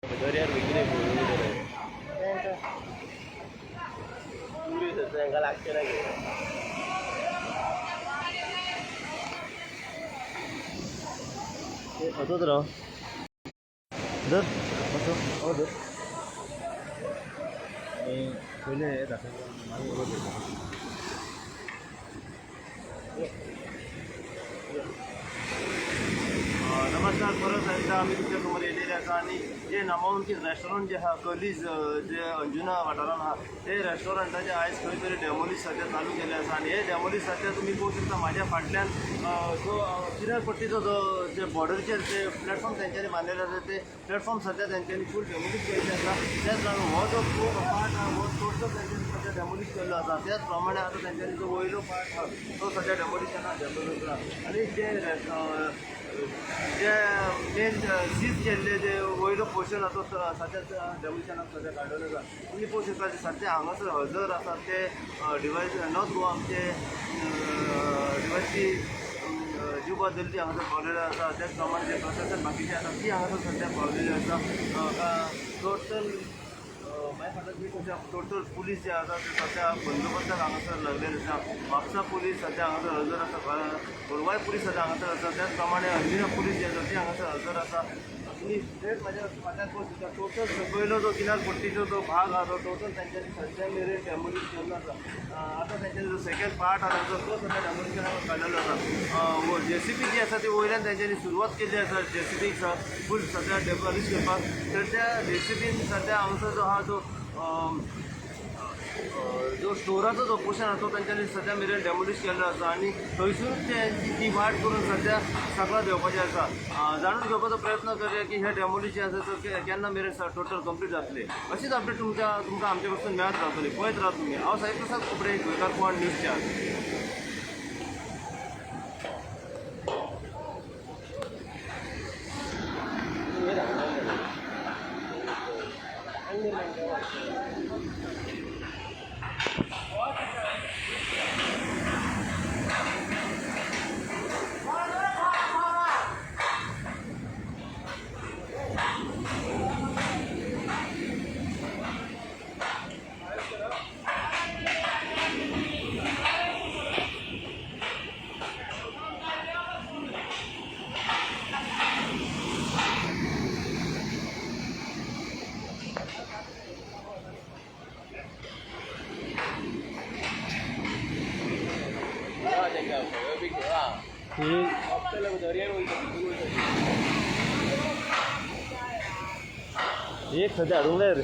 दर्यार वगैरे टुरिस्ट तांकां लागचे ना असोच राव धर असो हो धर आणि पहिले हे दाखवलं मागे बरोबर नमस्कार परत एकदा आम्ही तुमच्या समोर येलेले आसा आणि जे नामांकीत रेस्टॉरंट जे आहा कलीज जे अंजुना वाठारान आहा ते रेस्टॉरंटाचे आयज खंय तरी डेमोलिश सध्या चालू केले आसा आणि हे डेमोलिश सध्या तुम्ही पळोवंक शकता म्हाज्या फाटल्यान जो किनार पट्टीचो जो जे बॉर्डरचेर जे प्लॅटफॉर्म तेंच्यांनी बांदलेले आसा ते प्लॅटफॉर्म सध्या तेंच्यांनी फूल डेमोलिश केल्ले आसा त्याच लागून हो जो पार्ट आहा हो टोटल तेंच्यांनी सध्या डेमोलिश केल्लो आसा त्याच प्रमाणे आतां तेंच्यांनी जो वयलो पार्ट आहा तो सध्या डेमोलिशनाक डेमोलिश आसा आणि जे मेन सीज केल्ले जे वयलो पोर्शन आसा तो सद्याच डेमोलिशनाक सद्या काडलेलो आसा तुमी पळोवंक शकता सद्या हांगासर हजर आसा ते डिवायस नॉर्थ गोवा आमचे डिवायसची जीव बदलची हांगासर पावलेले आसा त्याच प्रमाणे जे प्रशासन बाकीचे आसा ती हांगासर सद्या पावलेली आसा टोटल टोटल पुलीस जे आसा ते सध्या बंदोबस्ताक हांगासर लागलेले आसा म्हापसा पुलीस सध्या हांगासर हजर आसा गोरवाय पुलीस सध्या हांगासर आसा त्याच प्रमाणे अंजुना पुलीस जे आसा ती हांगासर हजर आसा आनी स्ट्रेट म्हाज्या फाटल्यान पळोवंक शकता टोटल सकयलो जो किनार पट्टीचो जो भाग आहा तो टोटल तेंच्यांनी सद्या मेरेन डेमोलिश केल्लो आसा आतां तेंच्यांनी जो सेकंड पार्ट आहा तो सद्या डेमोलिशनाक काडलेलो आसा JCB जी आसा ती वयल्यान तेंच्यांनी सुरवात केल्ली आसा JCB फूल सद्या डेमोलिश करपाक तर त्या JCBन सद्या हांगासर जो आहा जो स्टोराचो जो पोर्शन आसा तो तेंच्यांनी सद्या मेरेन डेमोलिश केल्लो आसा आनी थंयसूनच ती वाट करून सद्या सकला देंवपाचें आसा जाणून घेवपाचो प्रयत्न करूया की हे डेमोलिश जे आसा तो केन्ना मेरेन टोटल कंप्लीट जातले अशीच अपडेट तुमकां आमचे कडसून मेळत रावतली पळयत रावत तुमी हांव साई प्रसाद कुबडे गोंयकार कोण न्यूज चॅनल एक सध्या हाडूंक रे